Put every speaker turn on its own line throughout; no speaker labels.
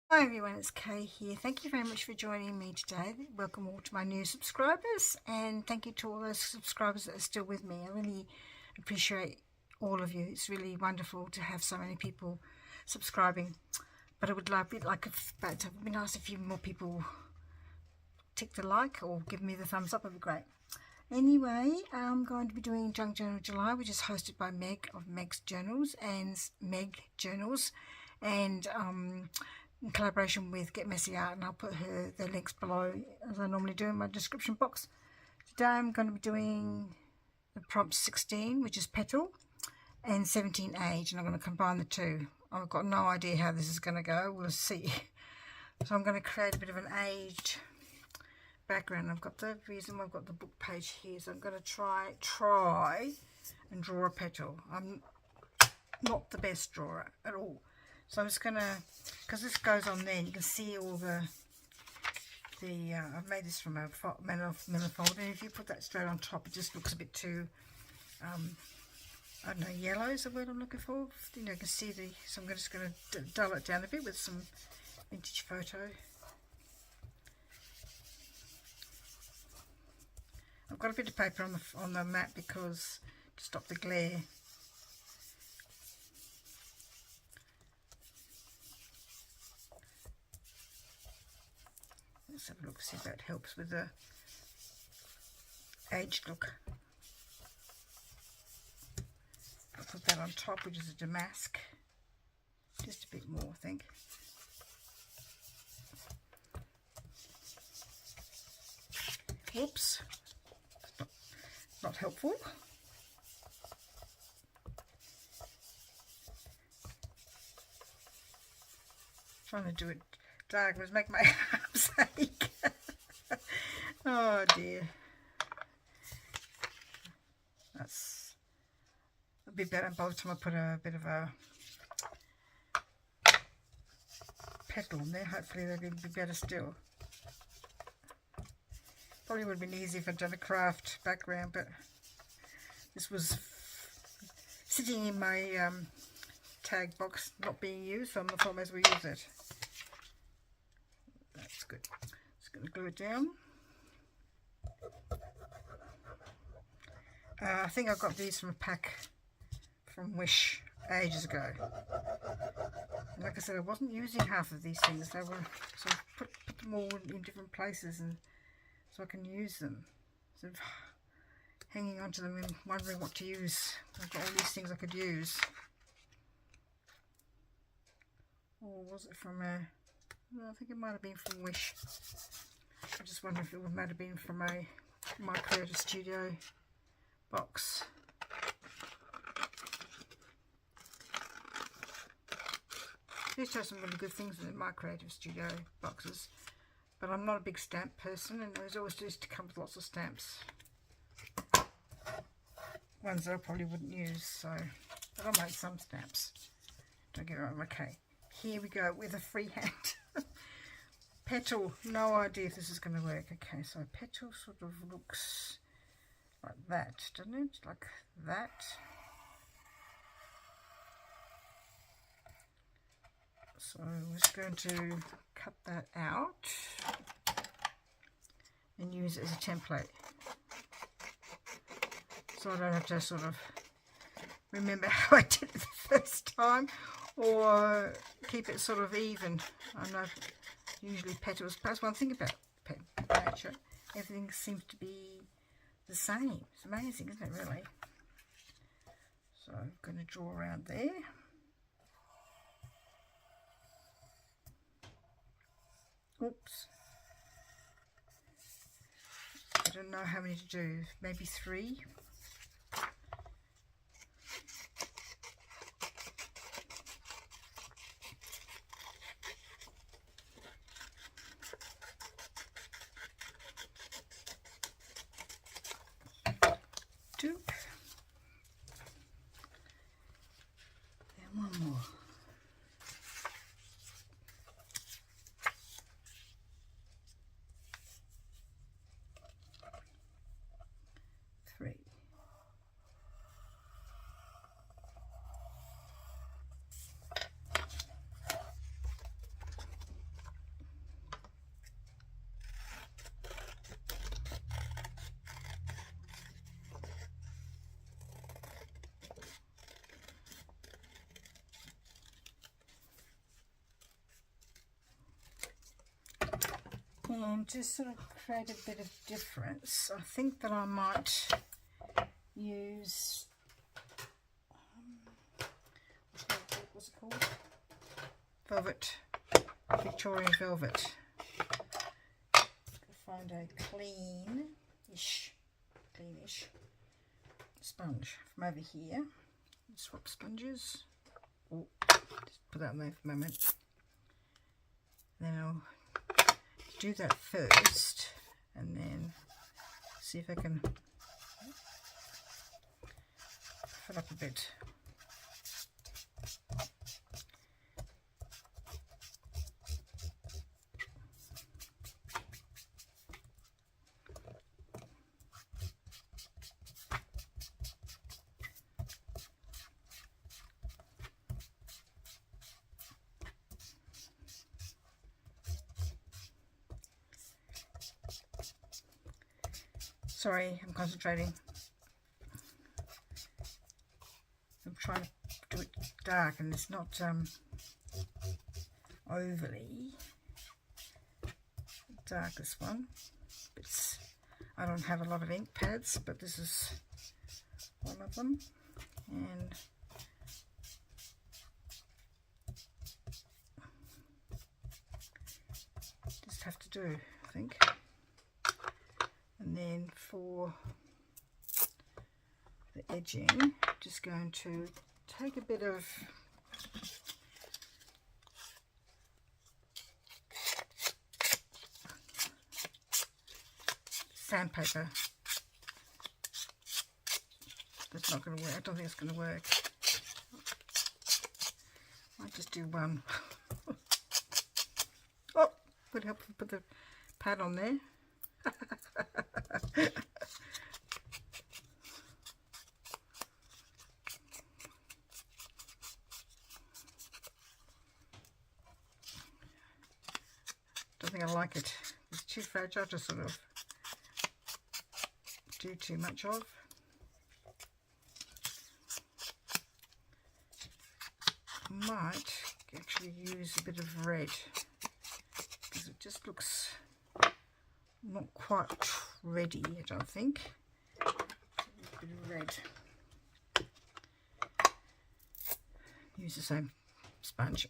Hi everyone, it's Kay here. Thank you very much for joining me today. Welcome all to my new subscribers, and thank you to all those subscribers that are still with me. I really appreciate all of you. It's really wonderful to have so many people subscribing. But I would like it would be nice if a few more people tick the like or give me the thumbs up. It would be great. Anyway, I'm going to be doing Junk Journal July, which is hosted by Meg of Meg's Journals and Meg Journals, and in collaboration with Get Messy Art, and I'll put the links below as I normally do in my description box. Today I'm going to be doing the prompt 16, which is Petal, and 17 Age, and I'm going to combine the two. I've got no idea how this is going to go. We'll see. So I'm going to create a bit of an aged background. I've got the book page here, so I'm going to try and draw a petal. I'm not the best drawer at all, so I'm just going to, because this goes on there, you can see all I've made this from a manifold, and if you put that straight on top, it just looks a bit too, I don't know, yellow is the word I'm looking for. You know, you can see so I'm just going to dull it down a bit with some vintage photo. I've got a bit of paper on the mat because to stop the glare. Let's have a look, see if that helps with the aged look. I'll put that on top, which is a damask. Just a bit more, I think. Whoops. Not helpful. Trying to do it dark was make my arms ache. Oh dear. That's a bit better by the time I put a bit of a petal in there. Hopefully they'll be better still. Probably would have been easy if I'd done a craft background, but this was sitting in my tag box not being used, so I thought I might as well use it. That's good. Just going to glue it down. I think I got these from a pack from Wish ages ago. And like I said, I wasn't using half of these things. They were, so I put them all in different places, and so I can use them. Sort of hanging onto them and wondering what to use. I've got all these things I could use. Or was it from a... Well, I think it might have been from Wish. I just wonder if it might have been from my Creative Studio box. These are some really good things in my Creative Studio boxes. But I'm not a big stamp person, and those always used to come with lots of stamps. Ones that I probably wouldn't use, so... But I'll make some stamps. Don't get me wrong. Okay, here we go with a freehand. Petal, no idea if this is going to work. Okay, so petal sort of looks like that, doesn't it? Like that. So I'm just going to cut that out and use it as a template, so I don't have to sort of remember how I did it the first time, or keep it sort of even. I know usually petals, that's one thing about nature, everything seems to be the same. It's amazing, isn't it, really? So I'm going to draw around there. Oops. I don't know how many to do. Maybe 3. Two. And one more. Three. And to sort of create a bit of difference, I think that I might use, what's it called? Velvet, Victorian velvet. Find a cleanish sponge from over here. Swap sponges. Oh, just put that in there for a moment. Then I'll do that first, and then see if I can fill up a bit. Sorry, I'm concentrating. I'm trying to do it dark, and it's not overly dark, this one. I don't have a lot of ink pads, but this is one of them. And just have to do, I think. And then for the edging, just going to take a bit of sandpaper. That's not going to work. I don't think it's going to work. I'll just do one. Oh, would help if I put the pad on there. Don't think I like it. It's too fragile to sort of do too much of. Might actually use a bit of red because it just looks not quite ready yet, I think. A bit of red. Use the same sponge.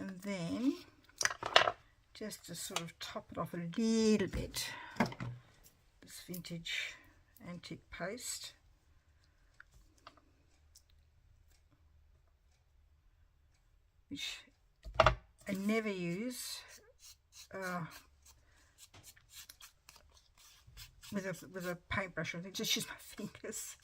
And then, just to sort of top it off a little bit, this vintage antique paste. Which I never use with a paintbrush or anything, just use my fingers.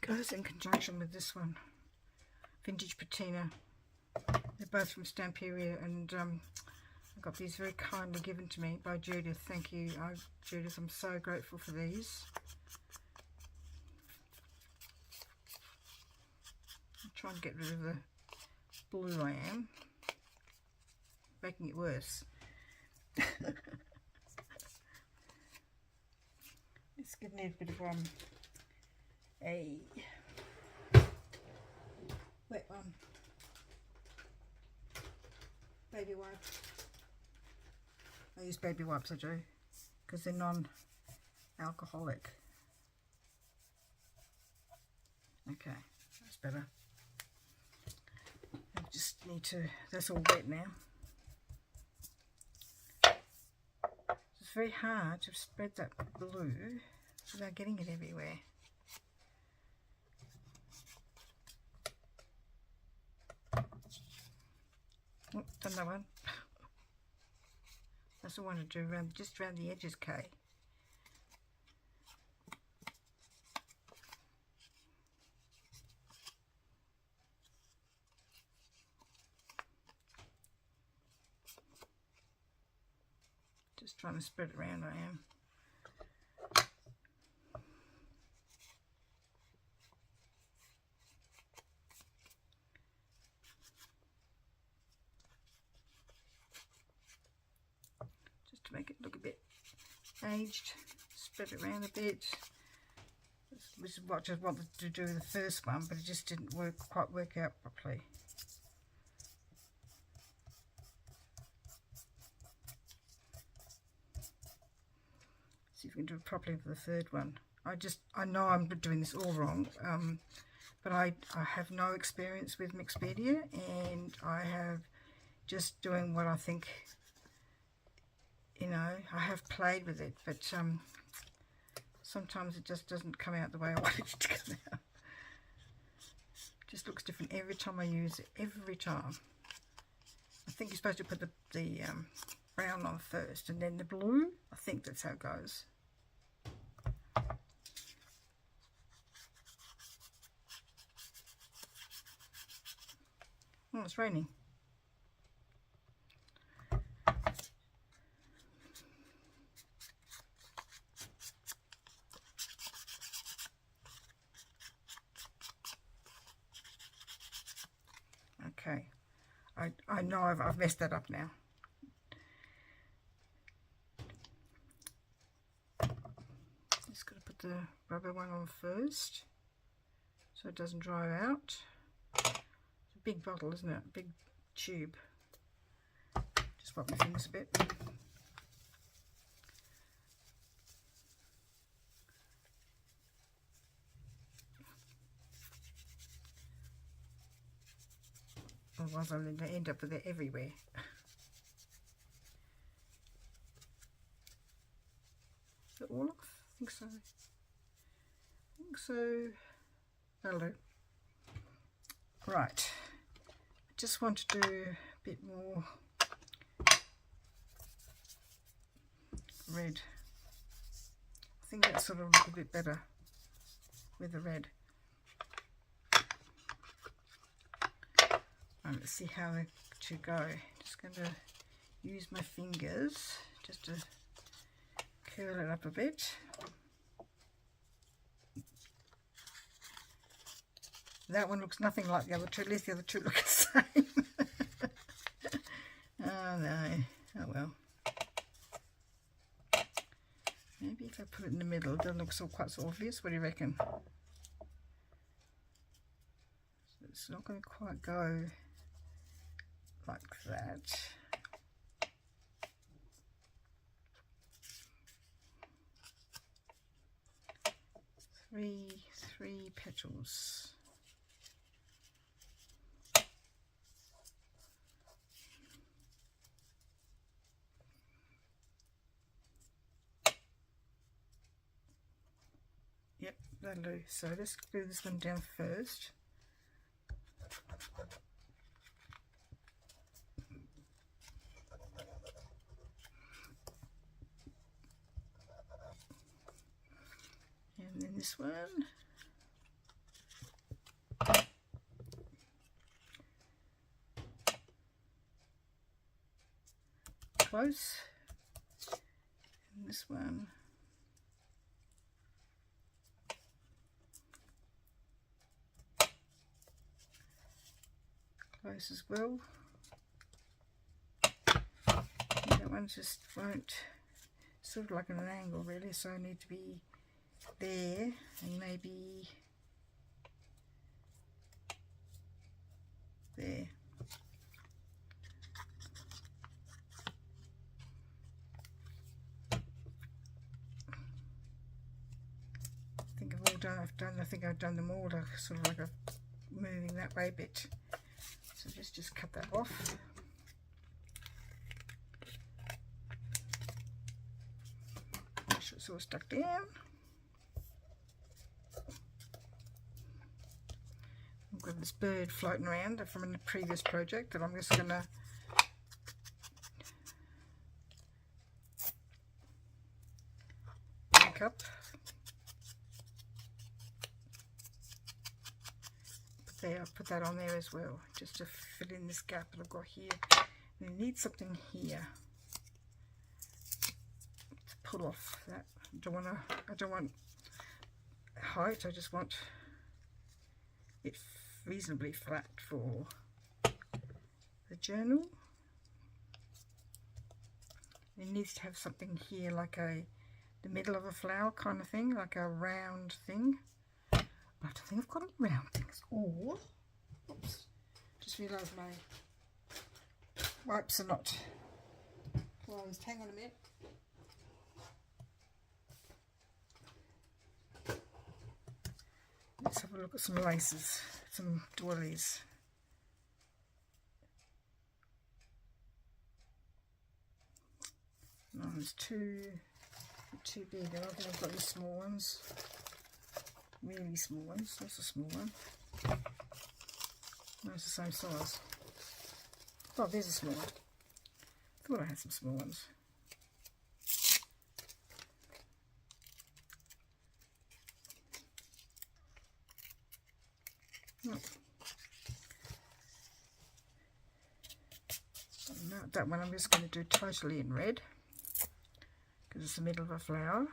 Goes in conjunction with this one, vintage patina. They're both from Stamperia, and I got these very kindly given to me by Judith. Thank you, Judith. I'm so grateful for these. I'm trying to get rid of the blue. I am making it worse. It's going to need a bit of a wet one, baby wipe. I use baby wipes, I do, because they're non-alcoholic. Okay, that's better. I just need to, that's all wet now. It's very hard to spread that glue without getting it everywhere. Oh, done that one. That's what I want to do around, just around the edges, Kay. Just trying to spread it around, I am. Just to make it look a bit aged, spread it around a bit. Which is what I just wanted to do with the first one, but it just didn't quite work out properly. See if we can do it properly for the third one. I know I'm doing this all wrong, but I have no experience with mixed media, and I have just doing what I think, you know, I have played with it, but sometimes it just doesn't come out the way I want it to come out. It just looks different every time I use it, every time. I think you're supposed to put the brown on first and then the blue. I think that's how it goes. Oh, it's raining. Okay, I know I've messed that up now. Just got to put the rubber one on first so it doesn't dry out. It's a big bottle, isn't it? Big tube. Just wipe my fingers a bit. Otherwise I'm going to end up with it everywhere. Is it all off? I think so. I think so. That'll do. Right. I just want to do a bit more red. I think that sort of look a bit better with the red. Let's see how they two go. Just going to use my fingers just to curl it up a bit. That one looks nothing like the other two. At least the other two look the same. Oh no. Oh well. Maybe if I put it in the middle, it doesn't look quite so obvious. What do you reckon? It's not going to quite go like that. Three petals. Yep, that'll do. So let's glue this one down first. And then this one. Close. And this one. Close as well. And that one just won't, sort of like an angle really, so I need to be there and maybe there. I think I've done them all, sort of like a moving that way a bit. So just cut that off. Make sure it's all stuck down. I've got this bird floating around from a previous project that I'm just going to pick up. There, I'll put that on there as well, just to fill in this gap that I've got here. And I need something here. pull off that. I don't want height, I just want it reasonably flat for the journal. It needs to have something here like the middle of a flower kind of thing, like a round thing. But I don't think I've got any round things. Or, oops, just realised my wipes are not closed. Hang on a minute. Let's have a look at some laces, some doilies. No, it's too big. I don't think I've got any small ones. Really small ones. That's a small one. No, it's the same size. Oh, there's a small one. Thought I had some small ones. No, that one I'm just going to do totally in red because it's the middle of a flower.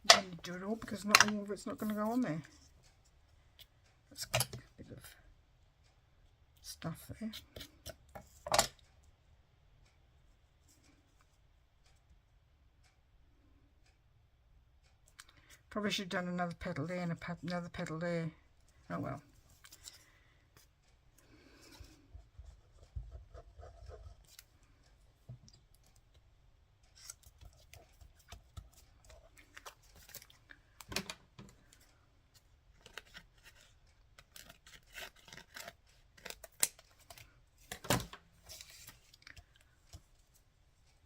You don't need to do it all because not all of it's not going to go on there. That's a bit of stuff there. Probably should have done another petal there and another petal there. Oh well.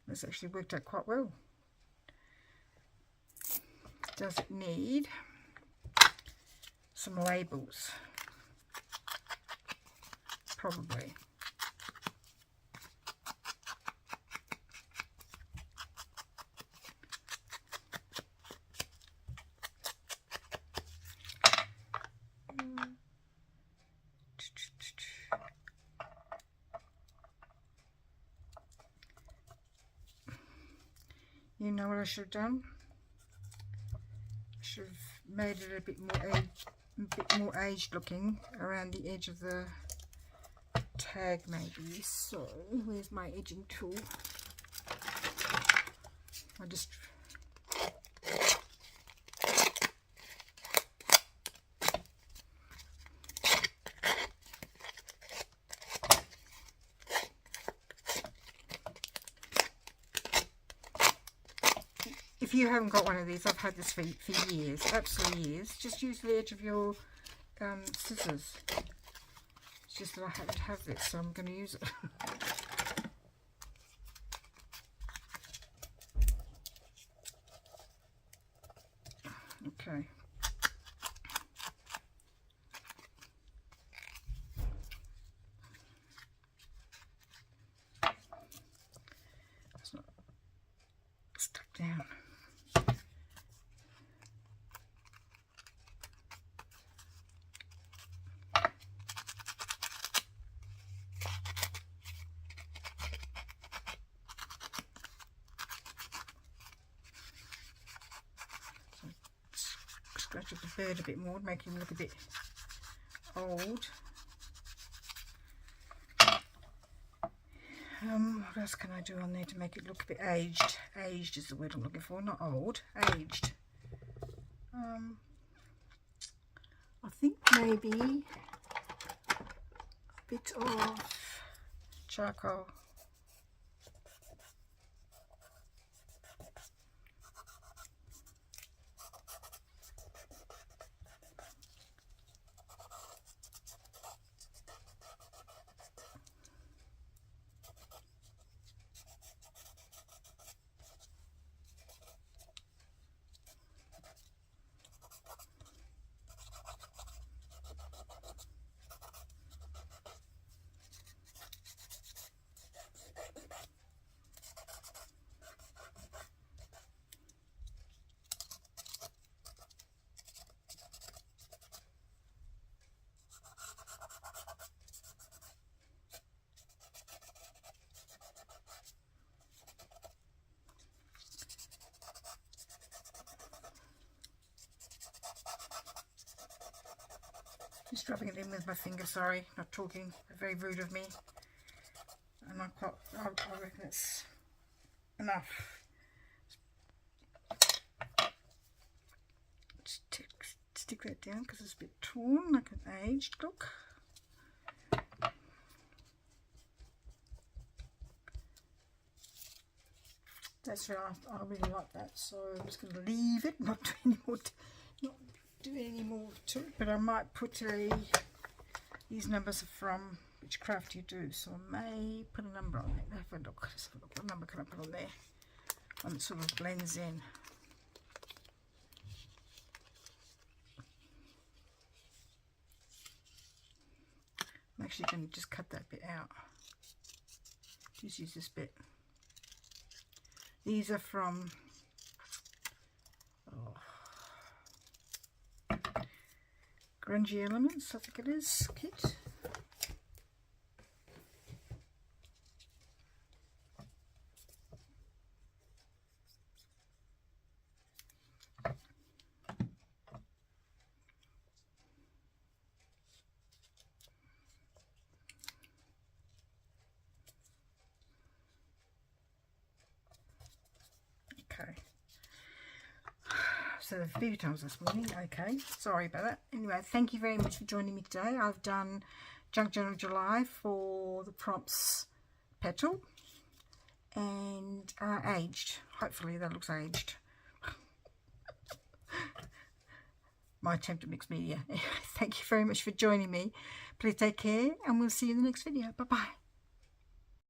This actually worked out quite well. Does it need some labels? Probably. You know what I should have done? Should have made it a bit more aged looking around the edge of the tag maybe. So where's my edging tool? I just if you haven't got one of these, I've had this for years, absolutely years. Just use the edge of your scissors. It's just that I happen to have this, so I'm going to use it. Okay. It's not stuck down. Scratch up the bird a bit more, make him look a bit old. What else can I do on there to make it look a bit aged? Aged is the word I'm looking for, not old. Aged. I think maybe a bit of charcoal. Just rubbing it in with my finger, sorry, not talking, very rude of me. And I reckon it's enough. Stick that down because it's a bit torn, like an aged look. That's right, I really like that, so I'm just going to leave it, not do any more to it, but I might put these numbers are from which craft you do, so I may put a number on it. Have a look, just have a look. What number can I put on there? One that sort of blends in. I'm actually going to just cut that bit out. Just use this bit. These are from Grungy Elements, I think it is, kit. Okay. So the Petals this morning. Okay, sorry about that. Anyway, thank you very much for joining me today. I've done Junk Journal July for the prompts Petal and aged. Hopefully that looks aged. My attempt at mixed media. Thank you very much for joining me. Please take care and we'll see you in the next video. Bye bye.